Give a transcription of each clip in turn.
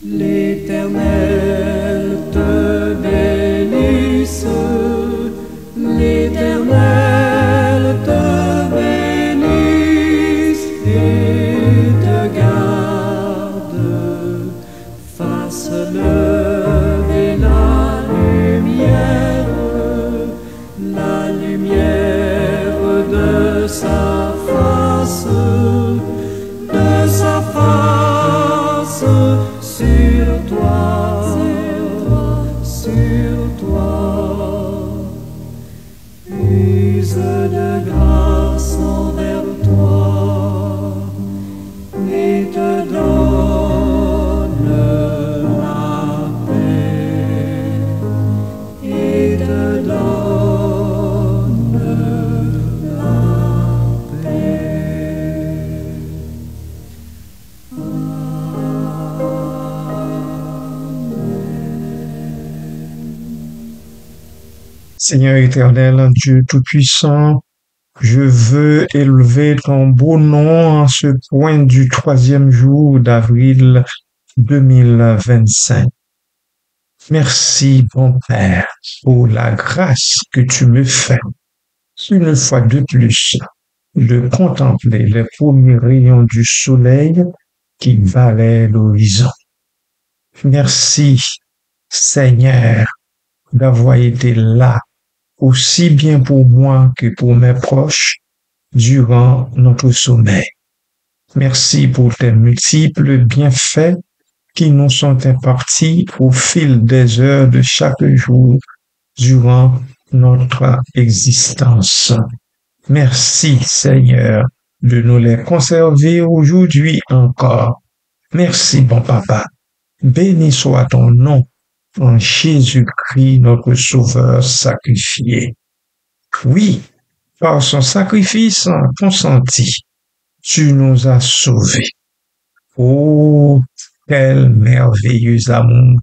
L'Éternel te bénisse, l'Éternel te bénisse et te garde, fasse lever la lumière de sa face sur toi, use de grâce envers toi et te donne la paix, et te donne la paix. Seigneur éternel, Dieu Tout-Puissant, je veux élever ton beau nom en ce point du 3e jour d'avril 2025. Merci, bon Père, pour la grâce que tu me fais, une fois de plus, de contempler les premiers rayons du soleil qui valaient l'horizon. Merci, Seigneur, d'avoir été là, aussi bien pour moi que pour mes proches, durant notre sommeil. Merci pour tes multiples bienfaits qui nous sont impartis au fil des heures de chaque jour durant notre existence. Merci, Seigneur, de nous les conserver aujourd'hui encore. Merci, bon Papa. Béni soit ton nom en Jésus-Christ, notre Sauveur sacrifié. Oui, par son sacrifice consenti, tu nous as sauvés. Oh, quel merveilleux amour!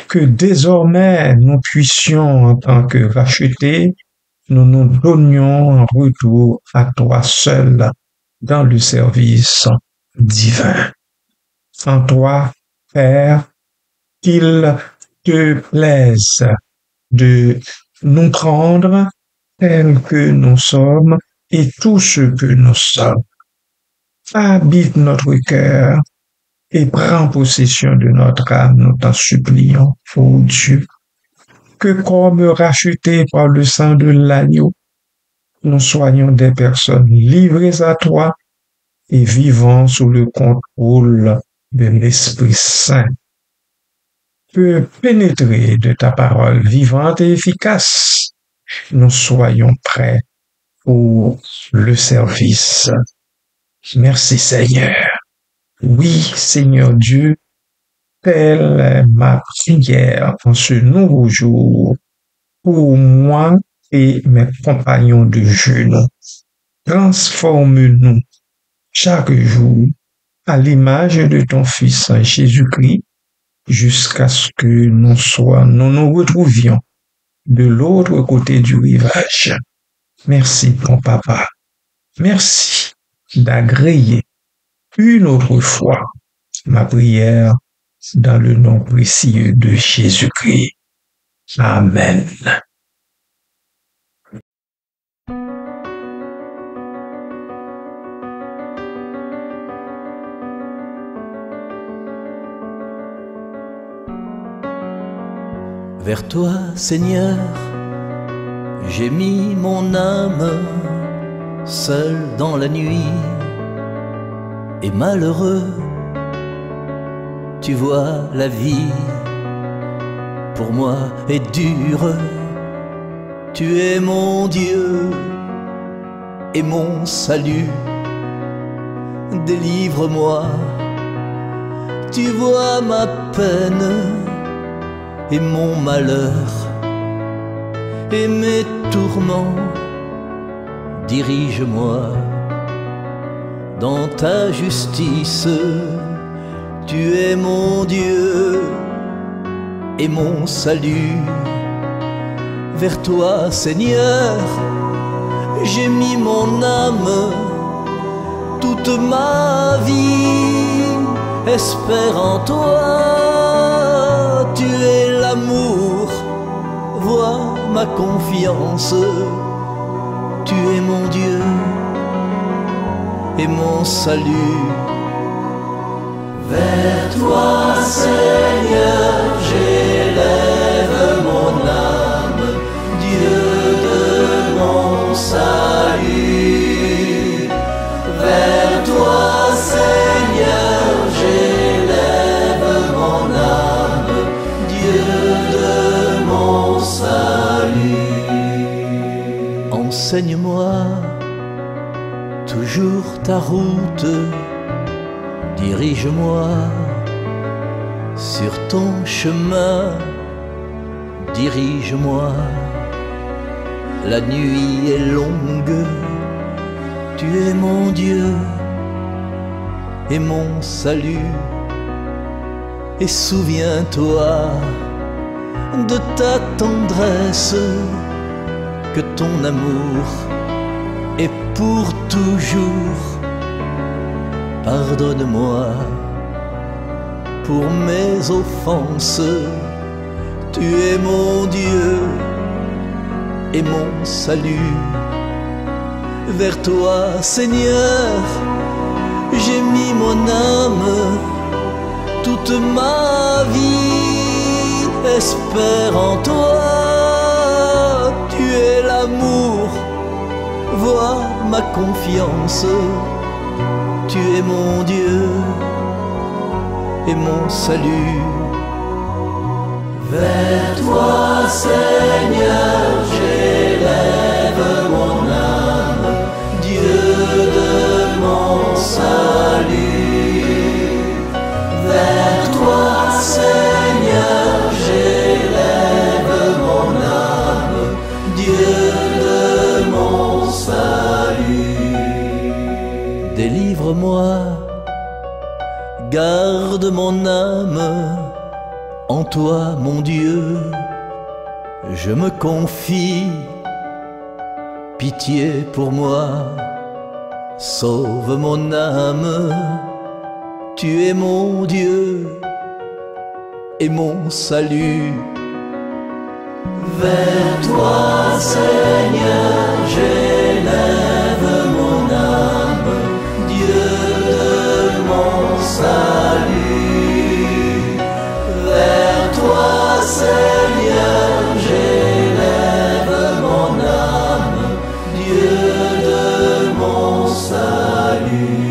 Que désormais nous puissions, en tant que rachetés, nous nous donnions en retour à toi seul dans le service divin. En toi, Père, qu'il te plaise de nous prendre tels que nous sommes et tout ce que nous sommes. Habite notre cœur et prends possession de notre âme, nous t'en supplions, ô Dieu, que comme rachetés par le sang de l'agneau, nous soyons des personnes livrées à toi et vivant sous le contrôle de l'Esprit Saint. Que pénétrer de ta parole vivante et efficace, nous soyons prêts pour le service. Merci Seigneur. Oui, Seigneur Dieu, telle est ma prière en ce nouveau jour pour moi et mes compagnons de jeûne. Transforme-nous chaque jour à l'image de ton Fils Jésus-Christ jusqu'à ce que nous nous retrouvions de l'autre côté du rivage. Merci, mon Papa. Merci d'agréer une autre fois ma prière dans le nom précieux de Jésus-Christ. Amen. Vers toi, Seigneur, j'ai mis mon âme, seul dans la nuit, et malheureux, tu vois la vie, pour moi est dure. Tu es mon Dieu et mon salut, délivre-moi, tu vois ma peine et mon malheur et mes tourments, dirige-moi dans ta justice. Tu es mon Dieu et mon salut. Vers toi, Seigneur, j'ai mis mon âme, toute ma vie, espère en toi, tu es l'amour, vois ma confiance, tu es mon Dieu et mon salut. Vers toi, Seigneur, j'élève mon âme, Dieu de mon salut. Vers toi, Seigneur, j'élève mon âme, Dieu de mon salut. Enseigne-moi toujours ta route, dirige-moi sur ton chemin, dirige-moi. La nuit est longue, tu es mon Dieu et mon salut. Et souviens-toi de ta tendresse, que ton amour est pour toujours. Pardonne-moi pour mes offenses, tu es mon Dieu et mon salut. Vers toi, Seigneur, j'ai mis mon âme, toute ma vie espère en toi. Tu es l'amour, vois ma confiance, tu es mon Dieu et mon salut. Vers toi, Seigneur, j'élève mon âme, Dieu de mon salut. Vers toi, Seigneur, j'élève mon âme, Dieu de mon salut. Délivre-moi, garde mon âme en toi, mon Dieu, je me confie. Pitié pour moi, sauve mon âme, tu es mon Dieu et mon salut. Vers toi, Seigneur, j'élève mon âme, Dieu de mon salut. Vers toi, Seigneur, j'élève mon âme, Dieu de mon salut.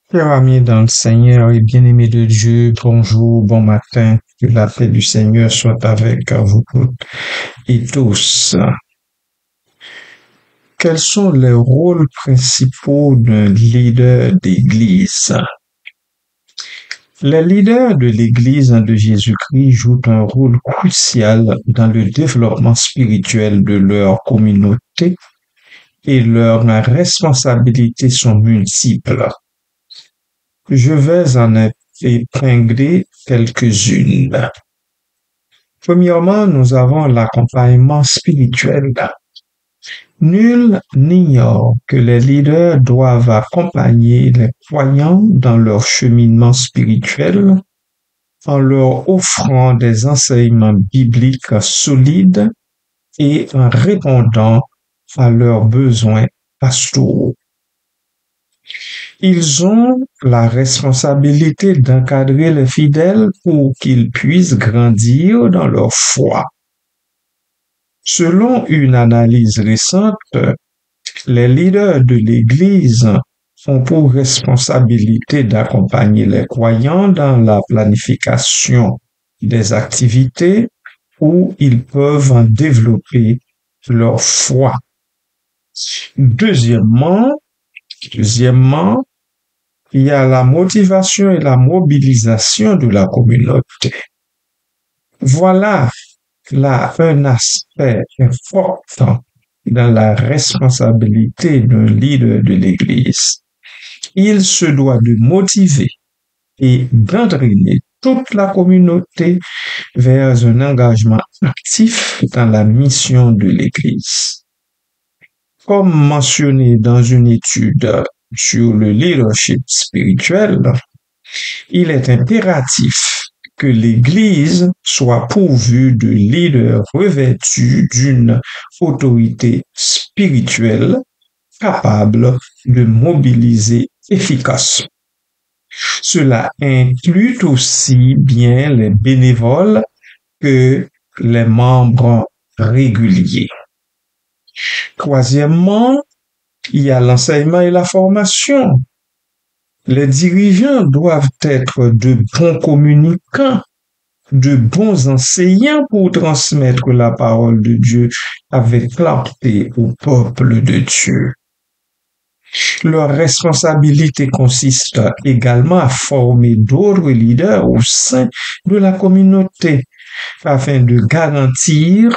Chers amis dans le Seigneur et bien-aimés de Dieu, bonjour, bon matin, que la paix du Seigneur soit avec vous toutes et tous. Quels sont les rôles principaux d'un leader d'Église? Les leaders de l'Église de Jésus-Christ jouent un rôle crucial dans le développement spirituel de leur communauté et leurs responsabilités sont multiples. Je vais en épingler quelques-unes. Premièrement, nous avons l'accompagnement spirituel. Nul n'ignore que les leaders doivent accompagner les croyants dans leur cheminement spirituel en leur offrant des enseignements bibliques solides et en répondant à leurs besoins pastoraux. Ils ont la responsabilité d'encadrer les fidèles pour qu'ils puissent grandir dans leur foi. Selon une analyse récente, les leaders de l'Église ont pour responsabilité d'accompagner les croyants dans la planification des activités où ils peuvent en développer leur foi. Deuxièmement, il y a la motivation et la mobilisation de la communauté. Voilà là un aspect important dans la responsabilité d'un leader de l'Église. il se doit de motiver et d'entraîner toute la communauté vers un engagement actif dans la mission de l'Église. Comme mentionné dans une étude sur le leadership spirituel, il est impératif que l'Église soit pourvue de leaders revêtus d'une autorité spirituelle capable de mobiliser efficacement. Cela inclut aussi bien les bénévoles que les membres réguliers. Troisièmement, il y a l'enseignement et la formation. Les dirigeants doivent être de bons communicants, de bons enseignants pour transmettre la parole de Dieu avec clarté au peuple de Dieu. Leur responsabilité consiste également à former d'autres leaders au sein de la communauté afin de garantir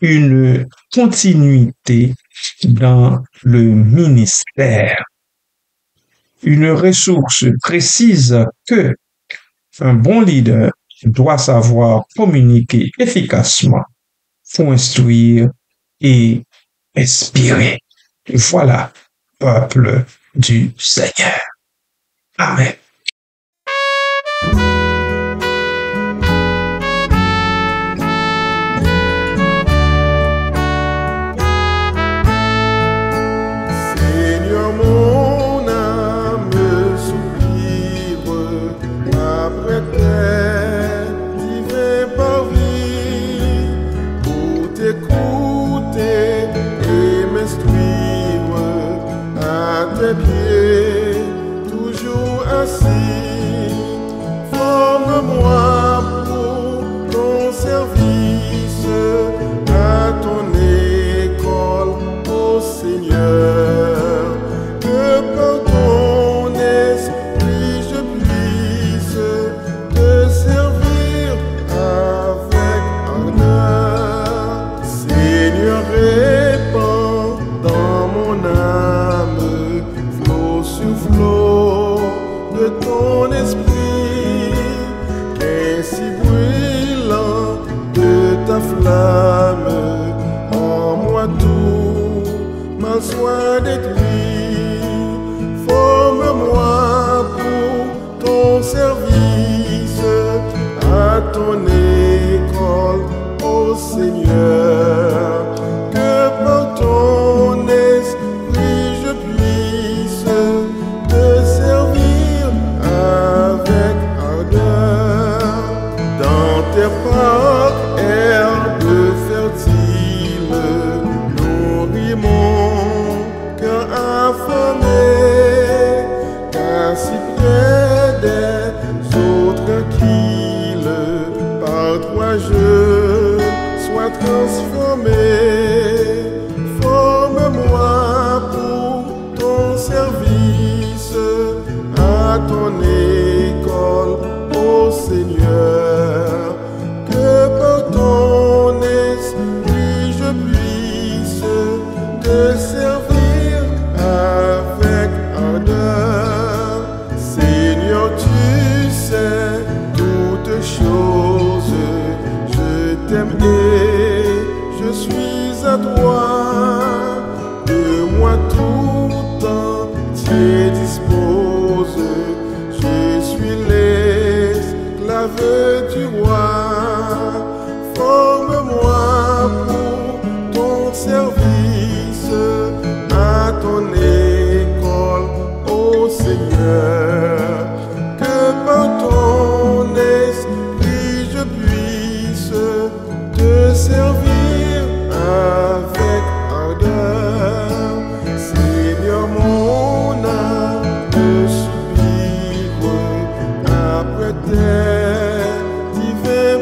une continuité dans le ministère. Une ressource précise que un bon leader doit savoir communiquer efficacement pour instruire et inspirer. Voilà, peuple du Seigneur. Amen. Seigneur, mon âme soupire après tes divins parvis pour t'écouter et m'instruire à tes pieds, toujours assis. Forme-moi pour ton service, à ton école, ô Seigneur, que par ton esprit je puisse te servir avec ardeur. Seigneur, répands dans mon âme flot sur flot de ton esprit, qu'ainsi brûlant de ta flamme, en moi tout m'en soit détruit. Forme-moi pour ton service, à ton école, ô Seigneur, que par ton esprit je puisse te servir avec ardeur. Dans tes parcs, herbes fertiles, nourris mon cœur affamé, car si près des eaux tranquilles, par toi je sois transformé. Forme-moi pour ton service, à ton école, ô Seigneur, que par ton esprit je puisse te servir avec ardeur. Seigneur, tu sais toutes choses, je t'aime et je suis à toi. De moi tout entier dispose, je suis l'esclave du roi. Forme-moi pour ton service, à ton école, ô Seigneur, que par ton esprit je puisse te servir avec ardeur. Seigneur, mon âme soupire après tes divins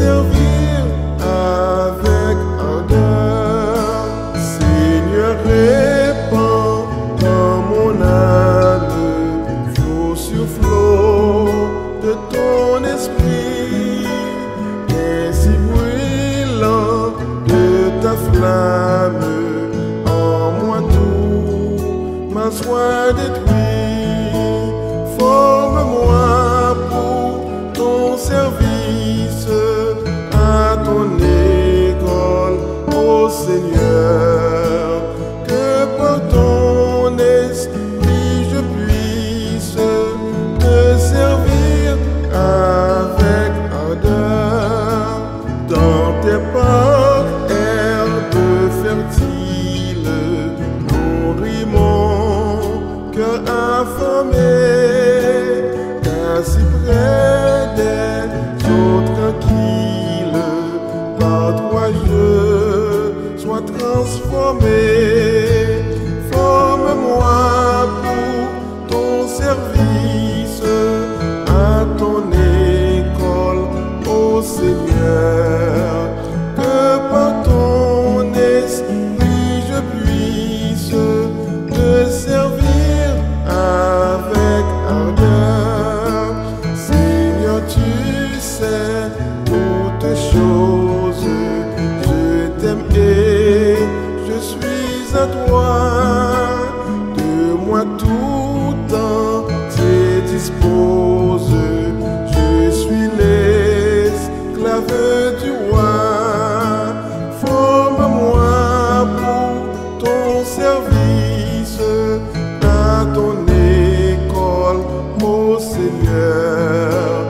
servir avec ardeur. Seigneur, répands dans mon âme flot sur flot de ton esprit, ainsi brûlant de ta flamme, en moi tout ma soif détruit. Forme-moi pour ton service, à ton école, ô Seigneur, que par ton esprit je puisse te servir avec ardeur. Dans tes parcs, herbes fertiles, nourris mon cœur affamé. Si près des eaux tranquilles, par toi je sois transformé. Forme-moi pour ton service, à ton école, ô Seigneur, que par ton esprit je puisse te servir avec ardeur. Tu sais toutes choses, je t'aime et je suis à toi. De moi tout entier dispose, je suis l'esclave du roi. Forme-moi pour ton service, à ton école, ô Seigneur.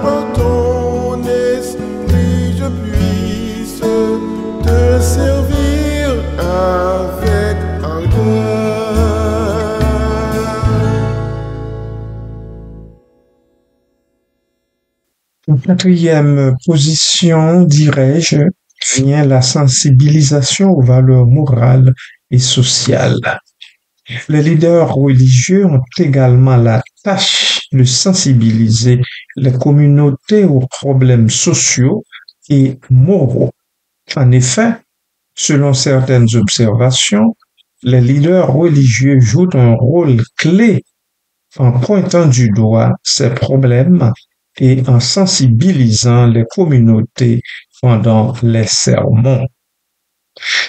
Par ton esprit je puisse te servir avec ardeur. En quatrième position, dirais-je, vient la sensibilisation aux valeurs morales et sociales. Les leaders religieux ont également la tâche de sensibiliser les communautés aux problèmes sociaux et moraux. En effet, selon certaines observations, les leaders religieux jouent un rôle clé en pointant du doigt ces problèmes et en sensibilisant les communautés pendant les sermons.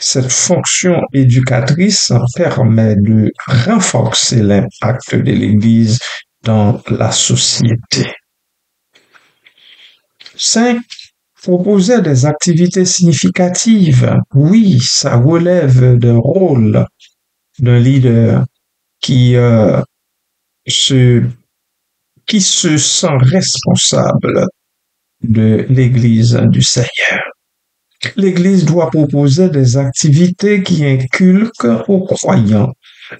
Cette fonction éducatrice permet de renforcer l'impact de l'Église dans la société. 5. Proposer des activités significatives. Oui, ça relève d'un rôle d'un leader qui se sent responsable de l'Église du Seigneur. L'Église doit proposer des activités qui inculquent aux croyants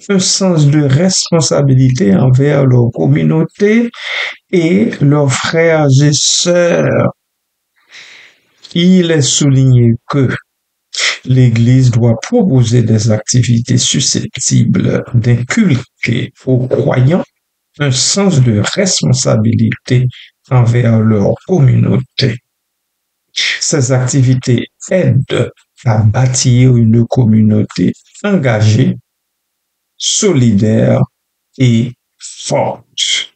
un sens de responsabilité envers leur communauté et leurs frères et sœurs. Il est souligné que l'Église doit proposer des activités susceptibles d'inculquer aux croyants un sens de responsabilité envers leur communauté. Ces activités aident à bâtir une communauté engagée, solidaire et forte.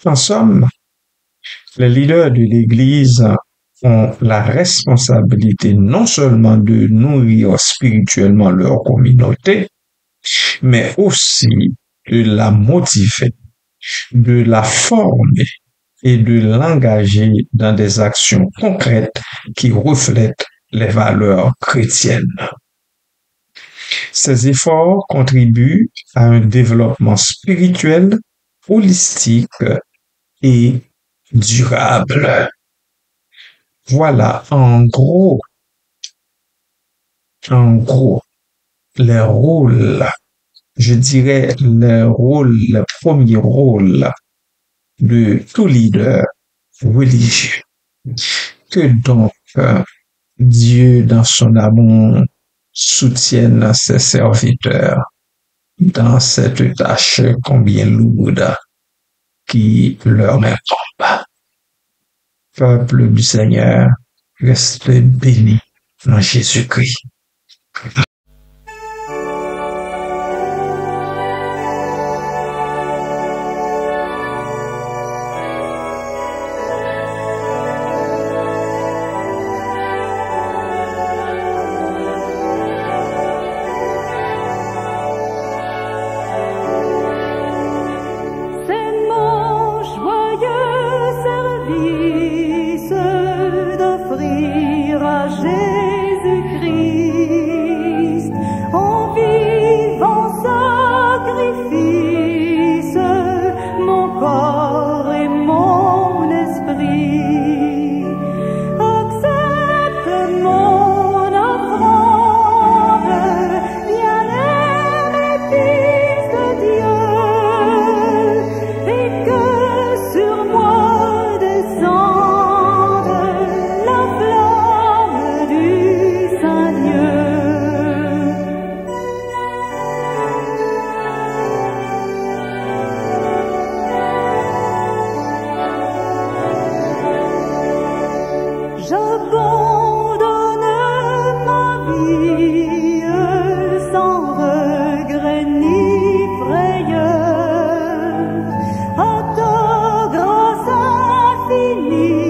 En somme, les leaders de l'Église ont la responsabilité non seulement de nourrir spirituellement leur communauté, mais aussi de la motiver, de la former et de l'engager dans des actions concrètes qui reflètent les valeurs chrétiennes. Ces efforts contribuent à un développement spirituel, holistique et durable. Voilà en gros, les rôles, je dirais le premier rôle de tout leader religieux. Que donc Dieu, dans son amour, soutienne ses serviteurs dans cette tâche combien lourde qui leur incombe. peuple du Seigneur, reste béni dans Jésus-Christ. C'est mon joyeux service d'offrir à Jésus-Christ en vivant sacrifice mon corps et mon esprit. Accepte mon offrande, bien-aimé Fils de Dieu, et que sur moi descende la flamme du Saint-Dieu. J'abandonne ma vie sans regret ni frayeur à ta grâce infinie.